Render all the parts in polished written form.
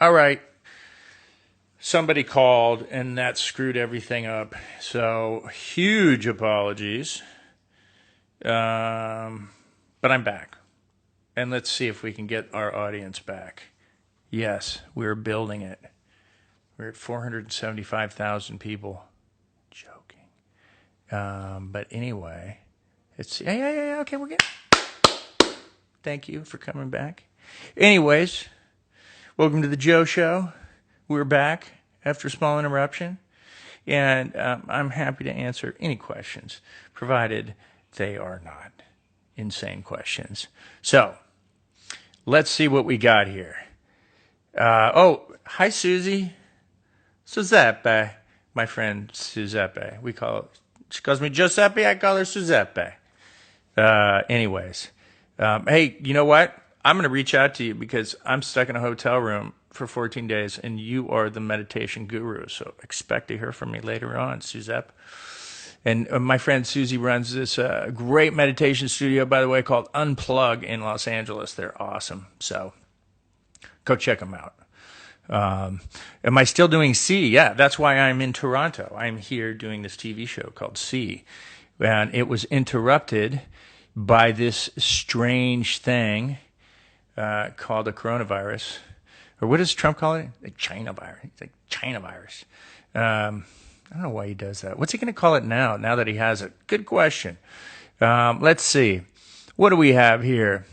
All right. Somebody called and that screwed everything up. So huge apologies. But I'm back. And let's see if we can get our audience back. Yes, we're building it. We're at 475,000 people. Joking. But anyway, it's yeah. Okay, we're good. Thank you for coming back. Anyways, welcome to the Joe Show. We're back after a small interruption, and I'm happy to answer any questions, provided they are not insane questions. So, let's see what we got here. Hi, Susie. Giuseppe. My friend Giuseppe. She calls me Giuseppe, I call her Giuseppe. Anyways, hey, you know what? I'm going to reach out to you because I'm stuck in a hotel room for 14 days and you are the meditation guru. So expect to hear from me later on, Giuseppe. And my friend Susie runs this great meditation studio, by the way, called Unplug in Los Angeles. They're awesome. So go check them out. Am I still doing C? Yeah, that's why I'm in Toronto. I'm here doing this TV show called C. And it was interrupted by this strange thing called a coronavirus. Or what does Trump call it? The China virus. It's like China virus. I don't know why he does that. What's he going to call it now that he has it? Good question. Let's see. What do we have here?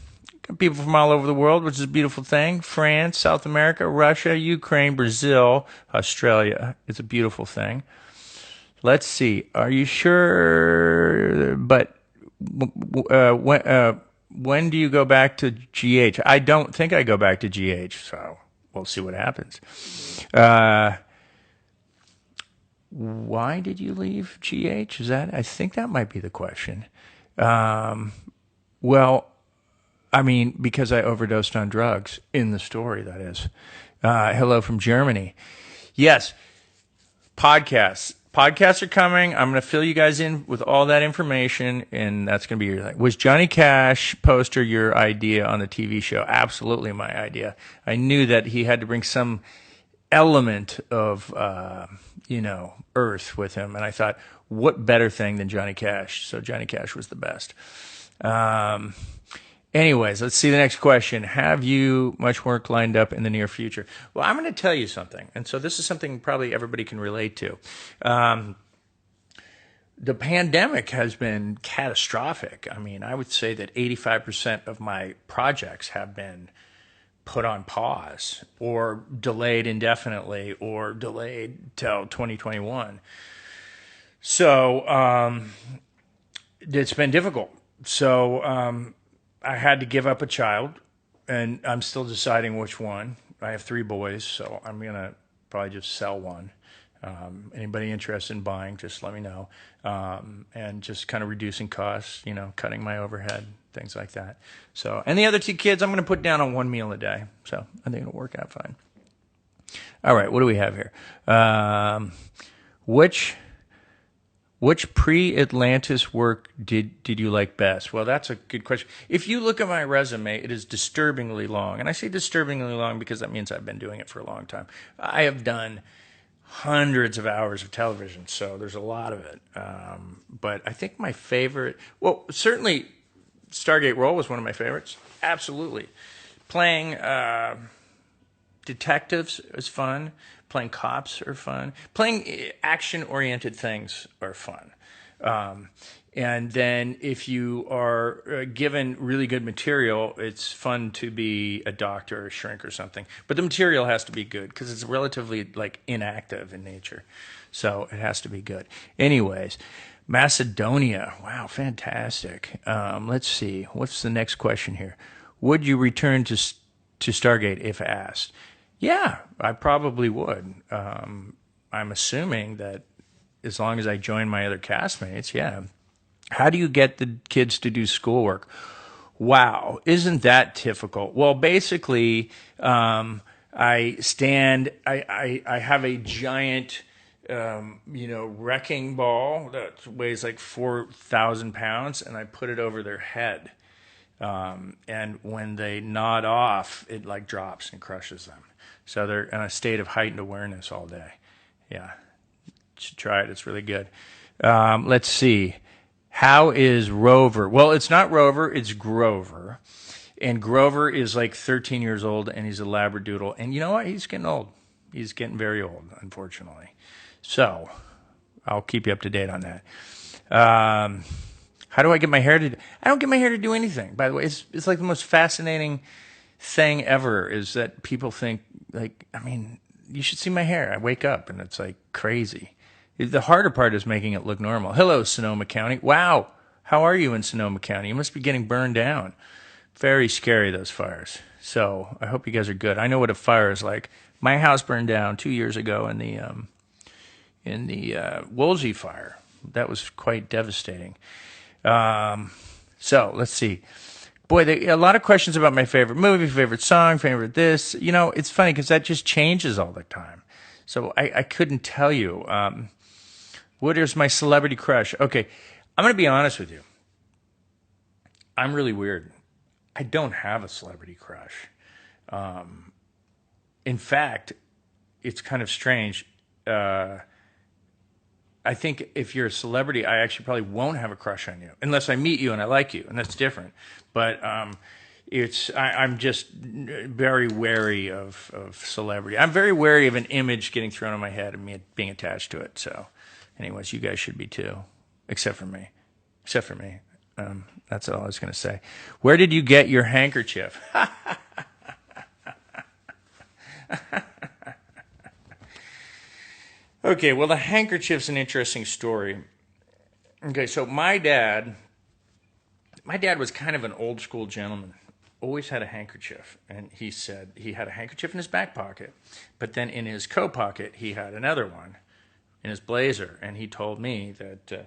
Got people from all over the world, which is a beautiful thing. France, South America, Russia, Ukraine, Brazil, Australia. It's a beautiful thing. Let's see. Are you sure? But when do you go back to GH? I don't think I go back to GH, so we'll see what happens. Why did you leave GH? I think that might be the question. Well, I mean, because I overdosed on drugs in the story, that is. Hello from Germany. Yes, podcasts. Podcasts are coming. I'm going to fill you guys in with all that information, and that's going to be your thing. Was Johnny Cash poster your idea on the TV show? Absolutely my idea. I knew that he had to bring some element of, earth with him, and I thought, what better thing than Johnny Cash? So Johnny Cash was the best. Anyways, let's see the next question. Have you much work lined up in the near future? Well, I'm going to tell you something. And so this is something probably everybody can relate to. The pandemic has been catastrophic. I mean, I would say that 85% of my projects have been put on pause or delayed indefinitely or delayed till 2021. So it's been difficult. So I had to give up a child, and I'm still deciding which one. I have 3 boys, so I'm going to probably just sell one. Anybody interested in buying, just let me know. And just kind of reducing costs, cutting my overhead, things like that. So, and the other 2 kids, I'm going to put down on 1 meal a day. So I think it'll work out fine. All right, what do we have here? Which pre-Atlantis work did you like best? Well, that's a good question. If you look at my resume, it is disturbingly long. And I say disturbingly long because that means I've been doing it for a long time. I have done hundreds of hours of television, so there's a lot of it. But I think my favorite, well, certainly Stargate Role was one of my favorites. Absolutely. Playing detectives is fun. Playing cops are fun. Playing action-oriented things are fun. And then if you are given really good material, it's fun to be a doctor or a shrink or something. But the material has to be good because it's relatively inactive in nature. So it has to be good. Anyways, Macedonia. Wow, fantastic. Let's see. What's the next question here? Would you return to Stargate if asked? Yeah, I probably would. I'm assuming that as long as I join my other castmates, yeah. How do you get the kids to do schoolwork? Wow, isn't that difficult? Well, basically, I have a giant, wrecking ball that weighs like 4,000 pounds, and I put it over their head. And when they nod off, it drops and crushes them. So they're in a state of heightened awareness all day. Yeah, you should try it. It's really good. Let's see. How is Rover? Well, it's not Rover, it's Grover. And Grover is like 13 years old, and he's a Labradoodle. And you know what? He's getting old. He's getting very old, unfortunately. So I'll keep you up to date on that. How do I get my hair to? I don't get my hair to do anything. By the way, it's like the most fascinating thing ever. Is that people think like, I mean, you should see my hair. I wake up and it's like crazy. The harder part is making it look normal. Hello, Sonoma County. Wow, how are you in Sonoma County? You must be getting burned down. Very scary, those fires. So I hope you guys are good. I know what a fire is like. My house burned down 2 years ago in the Woolsey fire. That was quite devastating. So let's see. Boy, a lot of questions about my favorite movie, favorite song, favorite this. You know, it's funny because that just changes all the time. So I couldn't tell you. What is my celebrity crush? Okay, I'm going to be honest with you. I'm really weird. I don't have a celebrity crush. In fact, it's kind of strange. I think if you're a celebrity, I actually probably won't have a crush on you unless I meet you and I like you, and that's different. But I'm just very wary of celebrity. I'm very wary of an image getting thrown on my head and me being attached to it. So, anyways, you guys should be too, except for me. Except for me. That's all I was going to say. Where did you get your handkerchief? Okay, well, the handkerchief's an interesting story. Okay, so my dad was kind of an old school gentleman. Always had a handkerchief, and he said he had a handkerchief in his back pocket, but then in his coat pocket he had another one in his blazer, and he told me that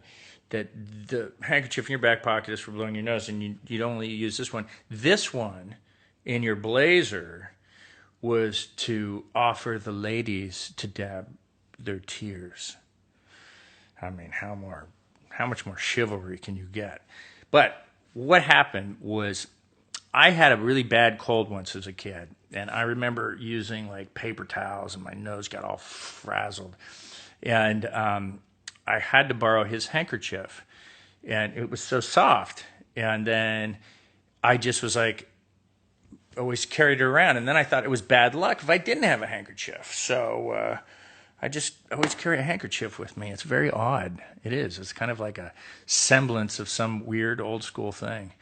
the handkerchief in your back pocket is for blowing your nose, and you'd only use this one. This one in your blazer was to offer the ladies to dab their tears. I mean, how much more chivalry can you get? But what happened was I had a really bad cold once as a kid, and I remember using like paper towels, and my nose got all frazzled, and I had to borrow his handkerchief, and it was so soft, and then I just was like, always carried it around, and then I thought it was bad luck if I didn't have a handkerchief, so I just always carry a handkerchief with me. It's very odd. It is. It's kind of like a semblance of some weird old school thing.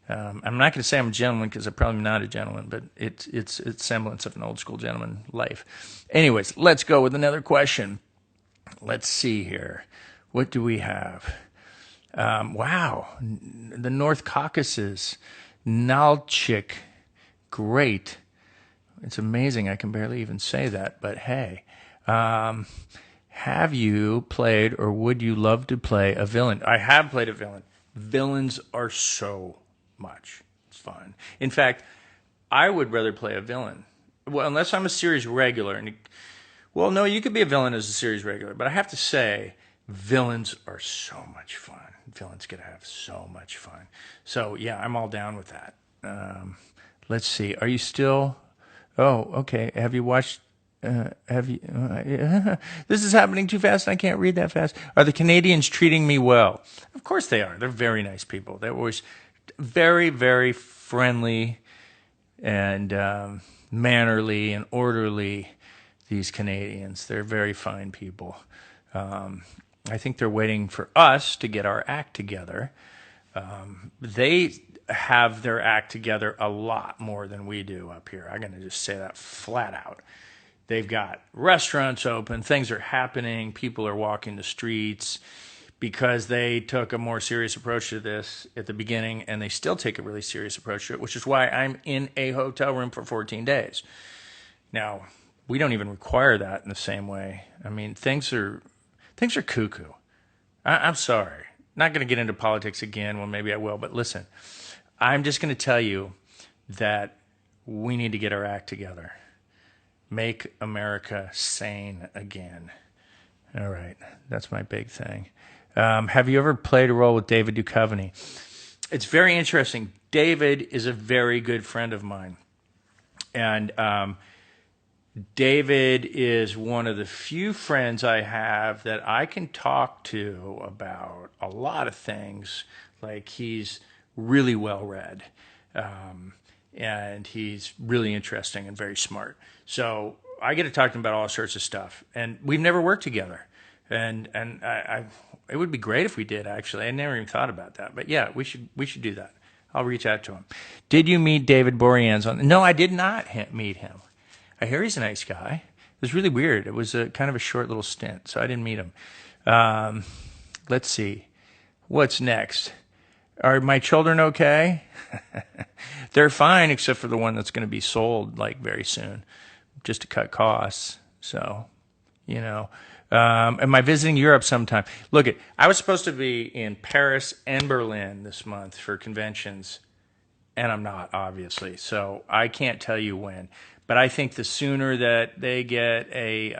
I'm not going to say I'm a gentleman because I'm probably not a gentleman, but it's semblance of an old school gentleman life. Anyways, let's go with another question. Let's see here. What do we have? Wow. The North Caucasus. Nalchik. Great. It's amazing. I can barely even say that, but hey. Have you played or would you love to play a villain? I have played a villain. Villains are so much fun. In fact, I would rather play a villain. Well, unless I'm a series regular. Well, no, you could be a villain as a series regular, but I have to say, villains are so much fun. Villains get to have so much fun. So, yeah, I'm all down with that. Let's see. Are you still... Oh, okay. Have you watched... This is happening too fast and I can't read that fast. Are the Canadians treating me well? Of course they are. They're very nice people. They're always very, very friendly and mannerly and orderly, these Canadians. They're very fine people. I think they're waiting for us to get our act together. They have their act together a lot more than we do up here. I'm going to just say that flat out. They've got restaurants open, things are happening, people are walking the streets because they took a more serious approach to this at the beginning, and they still take a really serious approach to it, which is why I'm in a hotel room for 14 days. Now, we don't even require that in the same way. I mean, things are cuckoo. I'm sorry. Not going to get into politics again. Well, maybe I will, but listen, I'm just going to tell you that we need to get our act together. Make America sane again. All right, that's my big thing. Have you ever played a role with David Duchovny? It's very interesting. David is a very good friend of mine. And David is one of the few friends I have that I can talk to about a lot of things. Like, he's really well read, um, and he's really interesting and very smart. So I get to talk to him about all sorts of stuff. And we've never worked together. And it would be great if we did. Actually, I never even thought about that. But yeah, we should do that. I'll reach out to him. Did you meet David Boreanaz on? No, I did not meet him. I hear he's a nice guy. It was really weird. It was a kind of a short little stint, so I didn't meet him. Let's see. What's next? Are my children okay? They're fine, except for the one that's going to be sold like very soon, just to cut costs. So, you know. Am I visiting Europe sometime? Look, I was supposed to be in Paris and Berlin this month for conventions, and I'm not, obviously. So I can't tell you when. But I think the sooner that they get a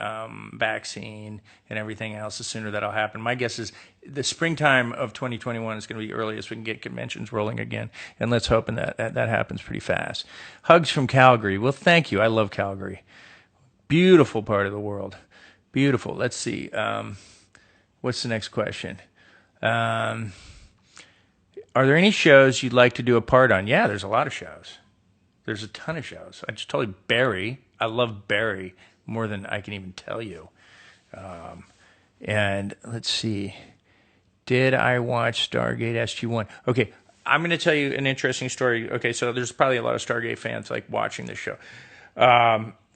vaccine and everything else, the sooner that'll happen. My guess is the springtime of 2021 is going to be the earliest we can get conventions rolling again. And let's hope that happens pretty fast. Hugs from Calgary. Well, thank you. I love Calgary. Beautiful part of the world. Beautiful. Let's see. What's the next question? Are there any shows you'd like to do a part on? Yeah, there's a lot of shows. There's a ton of shows. I just told you Barry. I love Barry more than I can even tell you. And let's see. Did I watch Stargate SG-1? Okay, I'm going to tell you an interesting story. Okay, so there's probably a lot of Stargate fans like watching this show.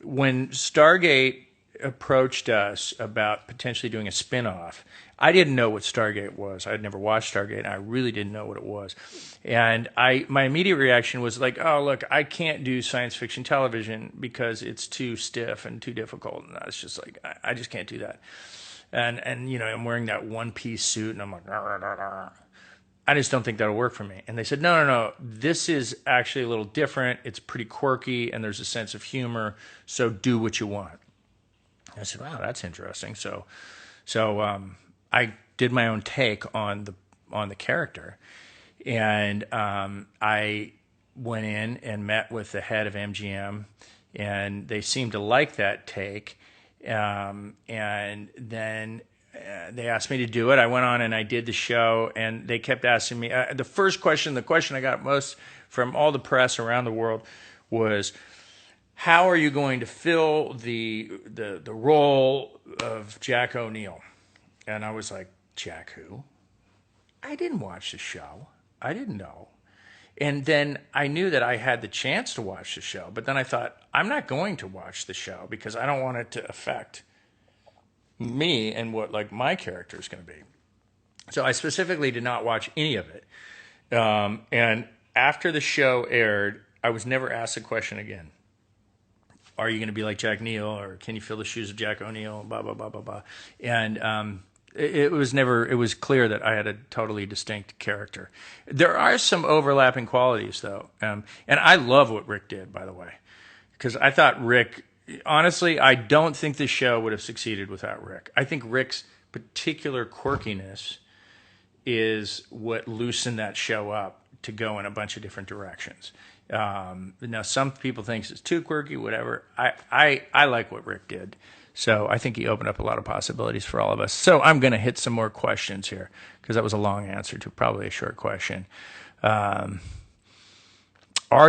When Stargate approached us about potentially doing a spin-off, I didn't know what Stargate was. I'd never watched Stargate, and I really didn't know what it was. And my immediate reaction was like, oh, look, I can't do science fiction television because it's too stiff and too difficult. And I was just like, I just can't do that. And you know, I'm wearing that one-piece suit, and I'm like, rah, rah, rah, rah. I just don't think that'll work for me. And they said, no, this is actually a little different. It's pretty quirky, and there's a sense of humor, so do what you want. I said, wow, that's interesting. So I did my own take on the character, and I went in and met with the head of MGM, and they seemed to like that take. And then they asked me to do it. I went on and I did the show, and they kept asking me. The question I got most from all the press around the world was, how are you going to fill the role of Jack O'Neill? And I was like, Jack who? I didn't watch the show. I didn't know. And then I knew that I had the chance to watch the show, but then I thought, I'm not going to watch the show because I don't want it to affect me and what like my character is going to be. So I specifically did not watch any of it. And after the show aired, I was never asked a question again. Are you going to be like Jack Neal, or can you fill the shoes of Jack O'Neill? Blah blah blah blah blah. And it was clear that I had a totally distinct character. There are some overlapping qualities though, and I love what Rick did, by the way, because I thought Rick. Honestly, I don't think the show would have succeeded without Rick. I think Rick's particular quirkiness is what loosened that show up to go in a bunch of different directions. Now, some people think it's too quirky, whatever. I like what Rick did. So I think he opened up a lot of possibilities for all of us. So I'm going to hit some more questions here because that was a long answer to probably a short question. Are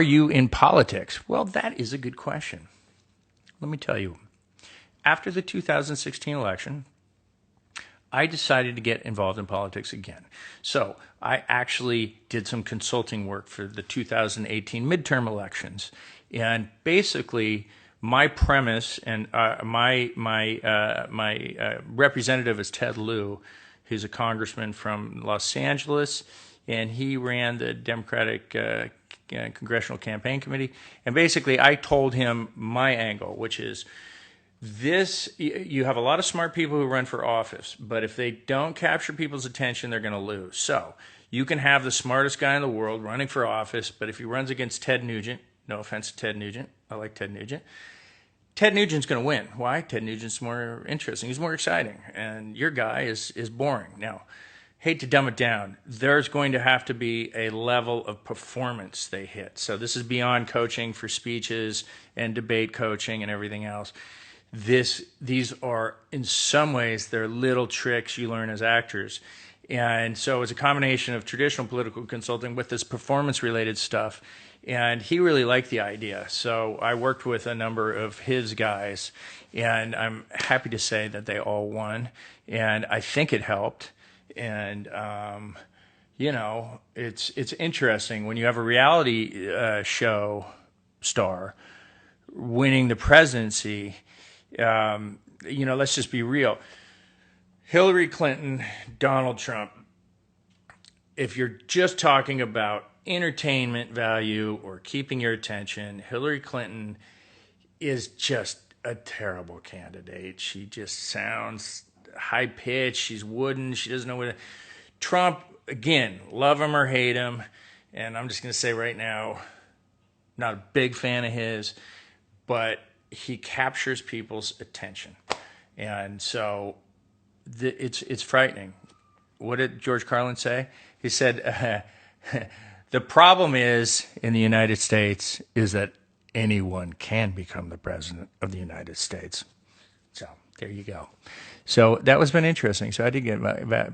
you in politics? Well, that is a good question. Let me tell you. After the 2016 election, I decided to get involved in politics again. So I actually did some consulting work for the 2018 midterm elections. And basically, my premise and my representative is Ted Lieu. He's a congressman from Los Angeles, and he ran the Democratic Congressional Campaign Committee. And basically, I told him my angle, which is, you have a lot of smart people who run for office, but if they don't capture people's attention, they're going to lose. So you can have the smartest guy in the world running for office, but if he runs against Ted Nugent, no offense to Ted Nugent, I like Ted Nugent, Ted Nugent's going to win. Why? Ted Nugent's more interesting. He's more exciting, and your guy is boring. Now, hate to dumb it down, there's going to have to be a level of performance they hit. So this is beyond coaching for speeches and debate coaching and everything else. These are, in some ways, they're little tricks you learn as actors. And so it's a combination of traditional political consulting with this performance-related stuff. And he really liked the idea. So I worked with a number of his guys, and I'm happy to say that they all won. And I think it helped. And, it's interesting when you have a reality show star winning the presidency. Let's just be real. Hillary Clinton, Donald Trump, if you're just talking about entertainment value or keeping your attention, Hillary Clinton is just a terrible candidate. She just sounds high pitched. She's wooden. She doesn't know what. Trump, again, love him or hate him. And I'm just going to say right now, not a big fan of his, but he captures people's attention. And so it's frightening. What did George Carlin say? He said, the problem is in the United States is that anyone can become the president of the United States. So there you go. So that was been interesting. So I did get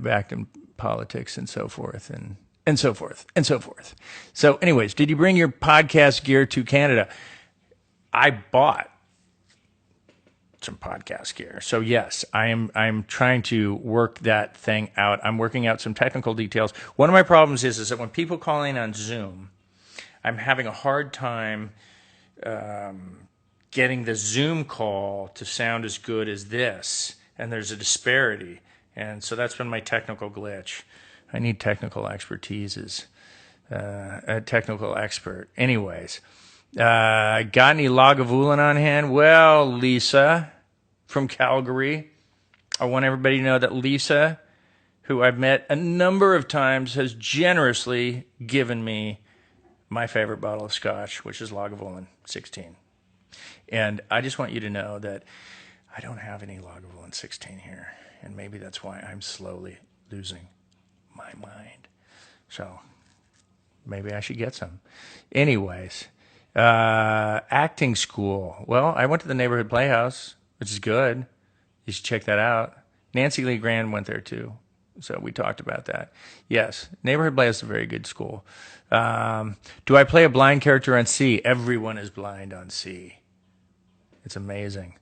back in politics and so forth and so forth and so forth. So anyways, did you bring your podcast gear to Canada? I bought some podcast gear. So yes, I'm trying to work that thing out. I'm working out some technical details. One of my problems is that when people call in on Zoom, I'm having a hard time getting the Zoom call to sound as good as this, and there's a disparity. And so that's been my technical glitch. I need technical expertise as a technical expert. Anyways, got any Lagavulin on hand? Well, Lisa from Calgary. I want everybody to know that Lisa, who I've met a number of times, has generously given me my favorite bottle of scotch, which is Lagavulin 16. And I just want you to know that I don't have any Lagavulin 16 here. And maybe that's why I'm slowly losing my mind. So maybe I should get some. Anyways, acting school. Well, I went to the Neighborhood Playhouse, which is good. You should check that out. Nancy Lee Grand went there too. So we talked about that. Yes, Neighborhood Playhouse is a very good school. Do I play a blind character on C? Everyone is blind on C. It's amazing.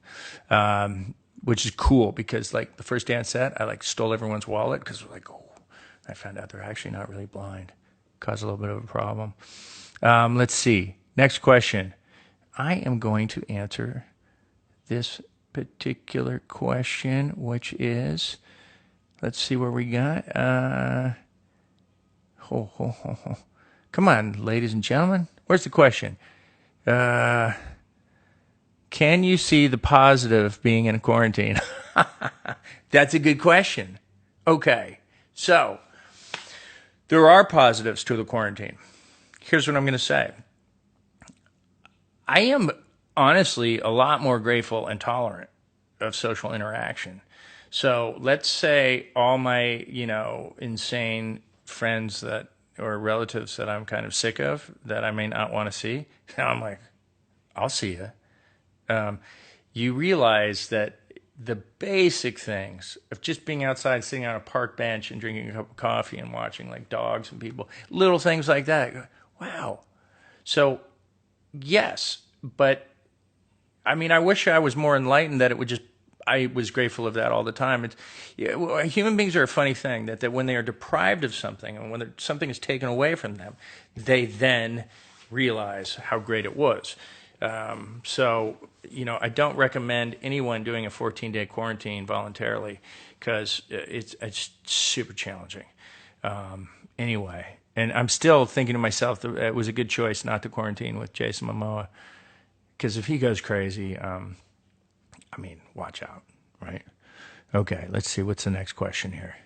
Which is cool because like the first dance set, I like stole everyone's wallet because we're like, oh, I found out they're actually not really blind. Caused a little bit of a problem. Let's see. Next question. I am going to answer this particular question, which is, let's see where we got. Come on, ladies and gentlemen. Where's the question? Can you see the positive being in quarantine? That's a good question. Okay, so there are positives to the quarantine. Here's what I'm going to say. I am honestly a lot more grateful and tolerant of social interaction. So let's say all my, insane friends or relatives that I'm kind of sick of, that I may not want to see. Now I'm like, I'll see you. You realize that the basic things of just being outside, sitting on a park bench and drinking a cup of coffee and watching like dogs and people, little things like that. Wow. So yes, but I mean, I wish I was more enlightened that it would just, I was grateful of that all the time. Human beings are a funny thing that when they are deprived of something and when something is taken away from them, they then realize how great it was. So, I don't recommend anyone doing a 14-day quarantine voluntarily because it's super challenging. Anyway, and I'm still thinking to myself that it was a good choice not to quarantine with Jason Momoa because if he goes crazy, watch out, right? Okay, let's see. What's the next question here?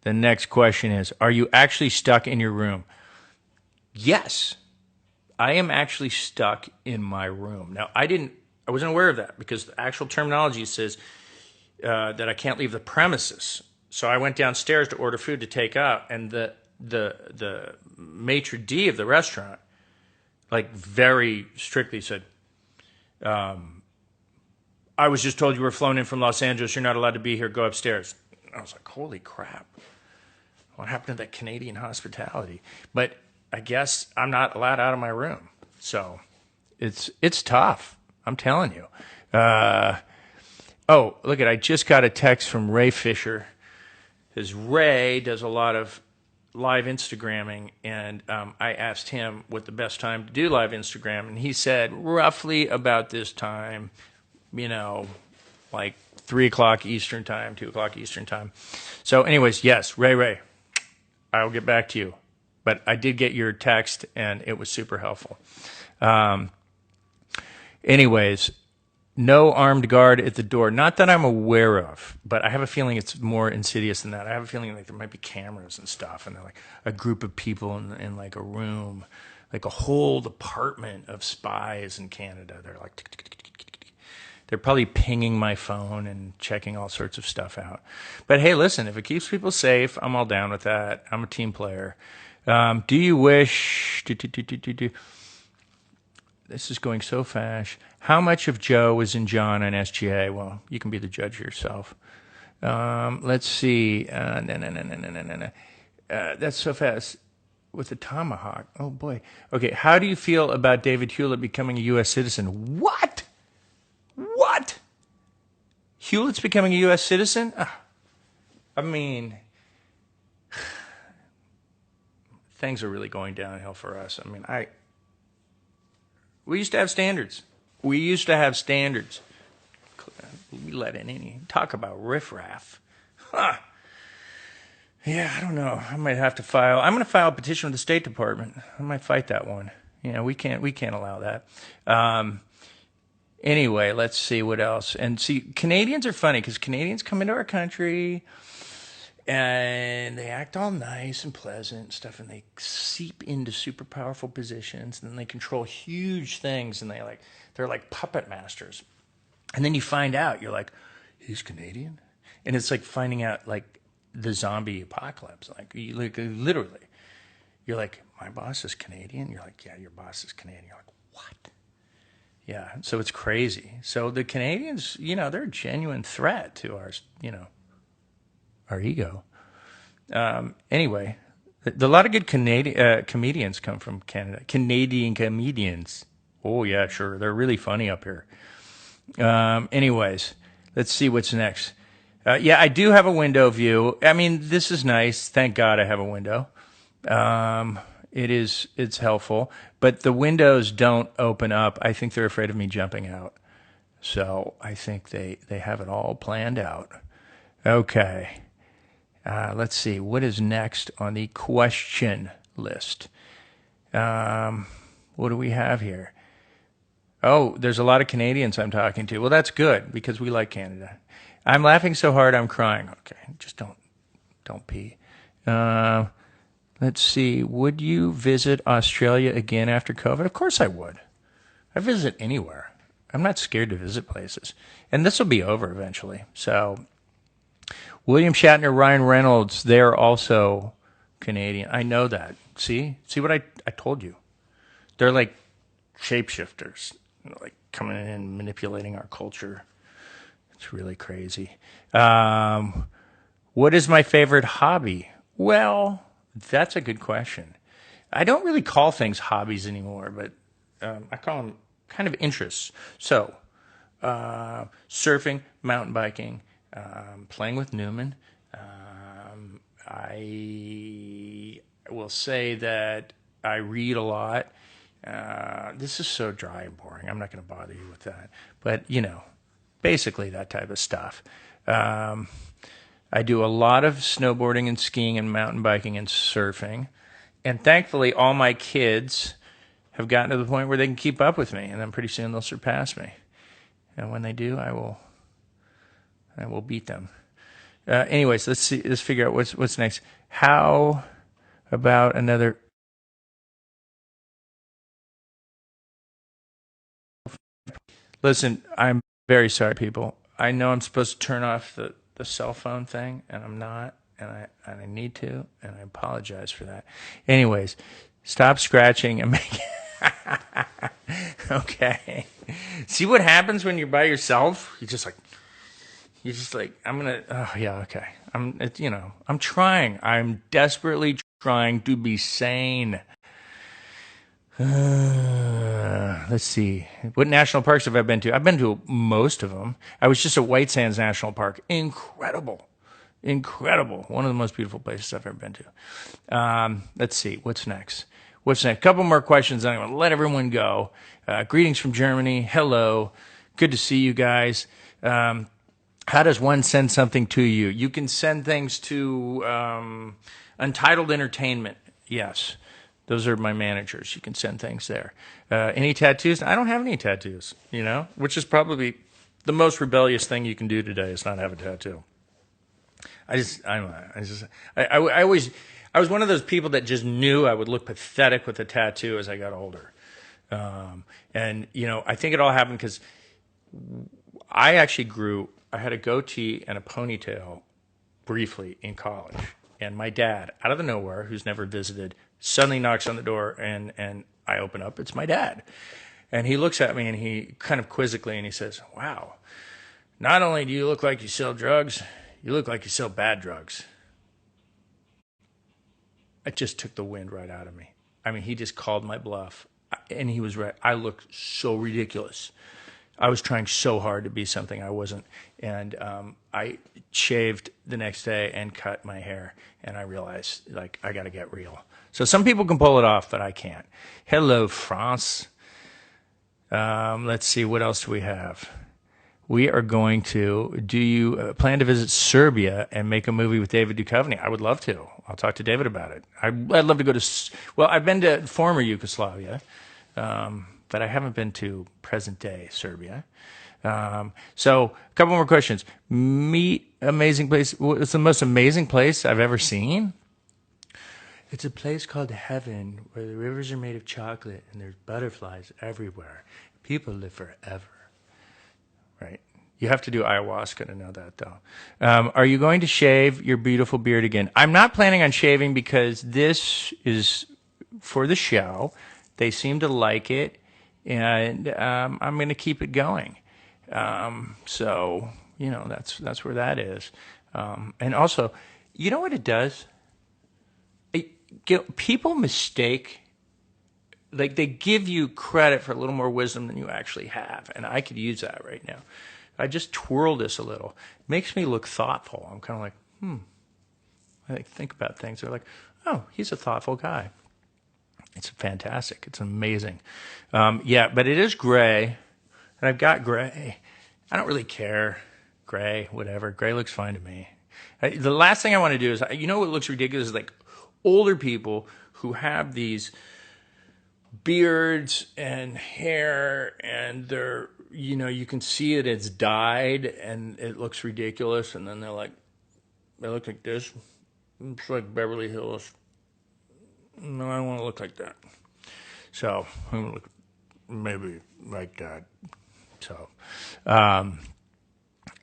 The next question is, are you actually stuck in your room? Yes. I am actually stuck in my room. Now, I wasn't aware of that because the actual terminology says that I can't leave the premises. So I went downstairs to order food to take out, and the maitre d' of the restaurant, like, very strictly said, "I was just told you were flown in from Los Angeles. You're not allowed to be here. Go upstairs." I was like, "Holy crap! What happened to that Canadian hospitality?" But I guess I'm not allowed out of my room, so it's tough. I'm telling you. Oh, look at! I just got a text from Ray Fisher. Because Ray does a lot of live Instagramming, and I asked him what the best time to do live Instagram, and he said roughly about this time, you know, like 3 o'clock Eastern time, 2 o'clock Eastern time. So, anyways, yes, Ray, I'll get back to you. But I did get your text, and it was super helpful. Anyways, no armed guard at the door. Not that I'm aware of, but I have a feeling it's more insidious than that. I have a feeling like there might be cameras and stuff, and they're like a group of people in like a room, like a whole department of spies in Canada. They're like, tick, tick, tick, tick, tick, tick. They're probably pinging my phone and checking all sorts of stuff out. But hey, listen, if it keeps people safe, I'm all down with that. I'm a team player. Do you wish? This is going so fast. How much of Joe was in John on SGA? Well, you can be the judge yourself. Let's see. No. That's so fast. With the tomahawk. Oh, boy. Okay, how do you feel about David Hewlett becoming a U.S. citizen? What? What? Hewlett's becoming a U.S. citizen? I mean, things are really going downhill for us. I mean, we used to have standards. We used to have standards. We let in any talk about riffraff. Huh. Yeah, I don't know. I might have to file. I'm going to file a petition with the State Department. I might fight that one. Yeah, we can't allow that. Anyway, let's see what else. And see, Canadians are funny because Canadians come into our country and they act all nice and pleasant and stuff, and they seep into super powerful positions, and then they control huge things, and they're like puppet masters. And then you find out, you're like, he's Canadian? And it's like finding out, like, the zombie apocalypse. Like literally. You're like, my boss is Canadian? You're like, yeah, your boss is Canadian. You're like, what? Yeah, so it's crazy. So the Canadians, they're a genuine threat to our ego. Anyway, a lot of good Canadian comedians come from Canada. Canadian comedians. Oh, yeah, sure. They're really funny up here. Anyways, let's see what's next. Yeah, I do have a window view. I mean, this is nice. Thank God I have a window. It's helpful. But the windows don't open up. I think they're afraid of me jumping out. So I think they have it all planned out. Okay. Let's see. What is next on the question list? What do we have here? Oh, there's a lot of Canadians I'm talking to. Well, that's good because we like Canada. I'm laughing so hard I'm crying. Okay, just don't pee. Let's see. Would you visit Australia again after COVID? Of course I would. I visit anywhere. I'm not scared to visit places. And this will be over eventually. So, William Shatner, Ryan Reynolds, they're also Canadian. I know that. See what I told you. They're like shapeshifters, like coming in and manipulating our culture. It's really crazy. What is my favorite hobby? Well, that's a good question. I don't really call things hobbies anymore, but I call them kind of interests. So, surfing, mountain biking, playing with Newman. I will say that I read a lot. This is so dry and boring. I'm not going to bother you with that. But, basically that type of stuff. I do a lot of snowboarding and skiing and mountain biking and surfing. And thankfully, all my kids have gotten to the point where they can keep up with me. And then pretty soon they'll surpass me. And when they do, I will beat them. Anyways, let's figure out what's next. How about another... Listen, I'm very sorry, people. I know I'm supposed to turn off the the cell phone thing, and I'm not, and I need to, and I apologize for that. Anyways, stop scratching and make. Okay. See what happens when you're by yourself? You're just like, I'm gonna. Oh yeah, okay. I'm trying. I'm desperately trying to be sane. Let's see. What national parks have I been to? I've been to most of them. I was just at White Sands National Park. Incredible. Incredible. One of the most beautiful places I've ever been to. Let's see. What's next? What's next? A couple more questions. I'm going to let everyone go. Greetings from Germany. Hello. Good to see you guys. How does one send something to you? You can send things to Untitled Entertainment. Yes. Those are my managers. You can send things there. Any tattoos? I don't have any tattoos, which is probably the most rebellious thing you can do today is not have a tattoo. I was one of those people that just knew I would look pathetic with a tattoo as I got older. I think it all happened because I had a goatee and a ponytail briefly in college. And my dad, out of the nowhere, who's never visited, suddenly knocks on the door, and I open up. It's my dad. And he looks at me, and he kind of quizzically, and he says, wow, not only do you look like you sell drugs, you look like you sell bad drugs. It just took the wind right out of me. I mean, he just called my bluff, and he was right. I looked so ridiculous. I was trying so hard to be something I wasn't. And I shaved the next day and cut my hair. And I realized, I got to get real. So some people can pull it off, but I can't. Hello, France. Let's see, what else do we have? We are going to, do you plan to visit Serbia and make a movie with David Duchovny? I would love to. I'll talk to David about it. I'd love to go to, I've been to former Yugoslavia. But I haven't been to present day Serbia. So a couple more questions. Meet amazing place. What's the most amazing place I've ever seen? It's a place called heaven where the rivers are made of chocolate and there's butterflies everywhere. People live forever. Right? You have to do ayahuasca to know that, though. Are you going to shave your beautiful beard again? I'm not planning on shaving because this is for the show. They seem to like it. And I'm going to keep it going. So that's where that is. And also, you know what it does? People mistake, they give you credit for a little more wisdom than you actually have. And I could use that right now. I just twirl this a little. It makes me look thoughtful. I'm kind of like, I think about things. They're like, oh, he's a thoughtful guy. It's fantastic. It's amazing. But it is gray, and I've got gray. I don't really care. Gray, whatever. Gray looks fine to me. The last thing I want to do is, what looks ridiculous is like older people who have these beards and hair, and they're, you can see it's dyed, and it looks ridiculous, and then they look like this. It's like Beverly Hills. No, I don't want to look like that. So I'm going to look maybe like that. So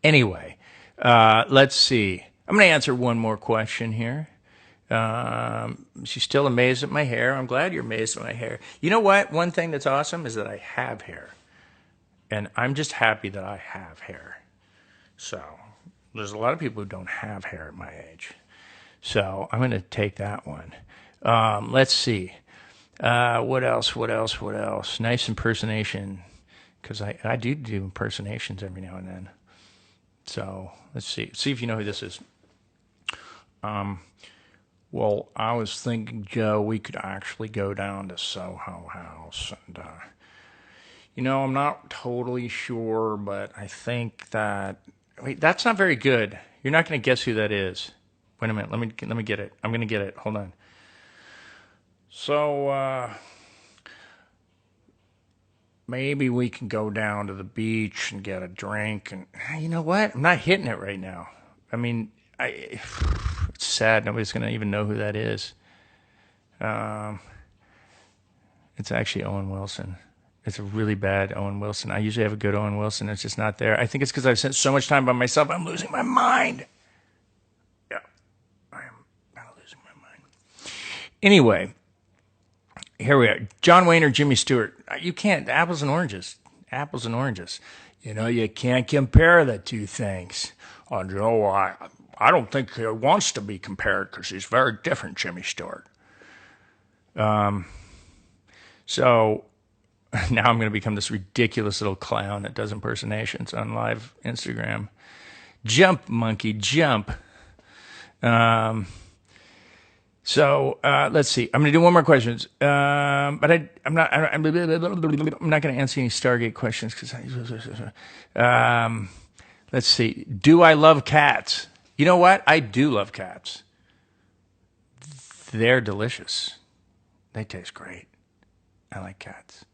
anyway, let's see. I'm going to answer one more question here. She's still amazed at my hair. I'm glad you're amazed at my hair. You know what? One thing that's awesome is that I have hair. And I'm just happy that I have hair. So there's a lot of people who don't have hair at my age. So I'm going to take that one. Let's see. What else? Nice impersonation. Because I do impersonations every now and then. So let's see. See if you know who this is. Well, I was thinking, Joe, we could actually go down to Soho House. And, I'm not totally sure, but I think that... Wait, that's not very good. You're not going to guess who that is. Wait a minute. Let me get it. I'm going to get it. Hold on. So, maybe we can go down to the beach and get a drink. And you know what? I'm not hitting it right now. I mean, it's sad. Nobody's going to even know who that is. It's actually Owen Wilson. It's a really bad Owen Wilson. I usually have a good Owen Wilson. It's just not there. I think it's because I've spent so much time by myself. I'm losing my mind. Yeah, I am kind of losing my mind. Anyway, here we are. John Wayne or Jimmy Stewart. You can't. Apples and oranges. Apples and oranges. You know, you can't compare the two things. Oh, you know, I don't think he wants to be compared because he's very different, Jimmy Stewart. So now I'm going to become this ridiculous little clown that does impersonations on live Instagram. Jump, monkey, jump. Let's see. I'm going to do one more questions. But I'm not going to answer any Stargate questions because let's see. Do I love cats? You know what? I do love cats. They're delicious. They taste great. I like cats.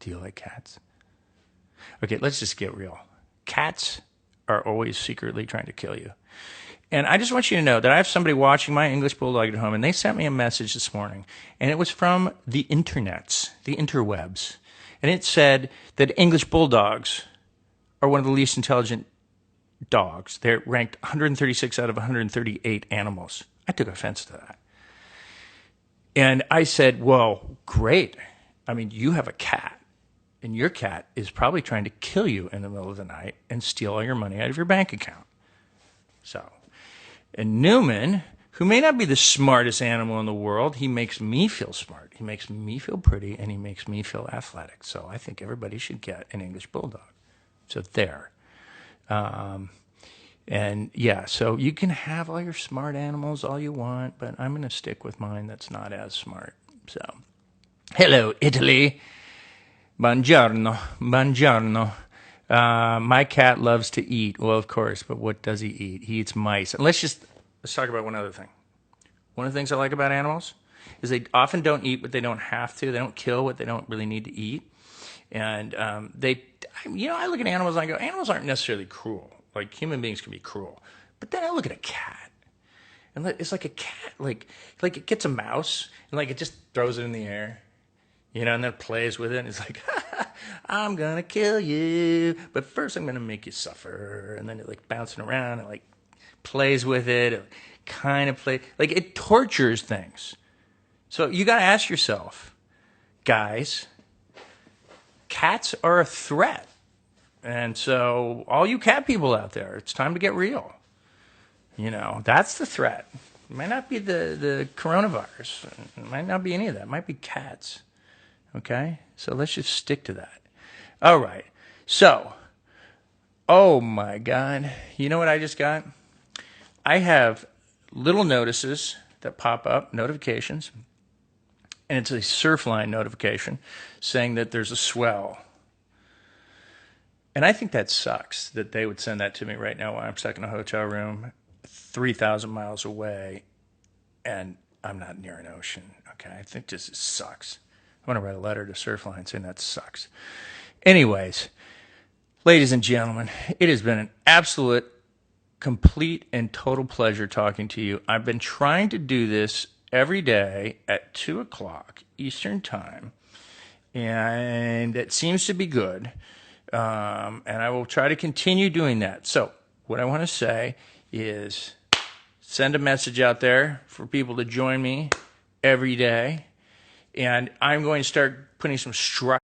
Do you like cats? Okay, let's just get real. Cats are always secretly trying to kill you. And I just want you to know that I have somebody watching my English Bulldog at home, and they sent me a message this morning, and it was from the internets, the interwebs. And it said that English Bulldogs are one of the least intelligent dogs. They're ranked 136 out of 138 animals. I took offense to that. And I said, well, great. I mean, you have a cat, and your cat is probably trying to kill you in the middle of the night and steal all your money out of your bank account. So, and Newman, who may not be the smartest animal in the world, he makes me feel smart. He makes me feel pretty, and he makes me feel athletic. So I think everybody should get an English Bulldog. So there. And yeah, so you can have all your smart animals all you want, but I'm going to stick with mine that's not as smart. So, hello, Italy. Buongiorno. Buongiorno. My cat loves to eat. Well, of course, but what does he eat? He eats mice. And let's talk about one other thing. One of the things I like about animals is they often don't eat what they don't have to. They don't kill what they don't really need to eat. And I look at animals and I go, animals aren't necessarily cruel. Like, human beings can be cruel. But then I look at a cat, and it's like a cat, like it gets a mouse, and like it just throws it in the air, and then it plays with it, and it's like, I'm gonna kill you, but first I'm gonna make you suffer, and then it like bouncing around, and like plays with it kind of play, like it tortures things. So you gotta ask yourself, guys, cats are a threat. And so, all you cat people out there, it's time to get real. That's the threat. It might not be the coronavirus. It might not be any of that. It might be cats. Okay? So, let's just stick to that. All right. So, oh my God. You know what I just got? I have little notices that pop up, notifications. And it's a Surfline notification saying that there's a swell. And I think that sucks that they would send that to me right now while I'm stuck in a hotel room 3,000 miles away and I'm not near an ocean. Okay, I think this sucks. I want to write a letter to Surfline saying that sucks. Anyways, ladies and gentlemen, it has been an absolute, complete, and total pleasure talking to you. I've been trying to do this every day at 2 o'clock Eastern Time, and it seems to be good. And I will try to continue doing that. So what I want to say is send a message out there for people to join me every day. And I'm going to start putting some structure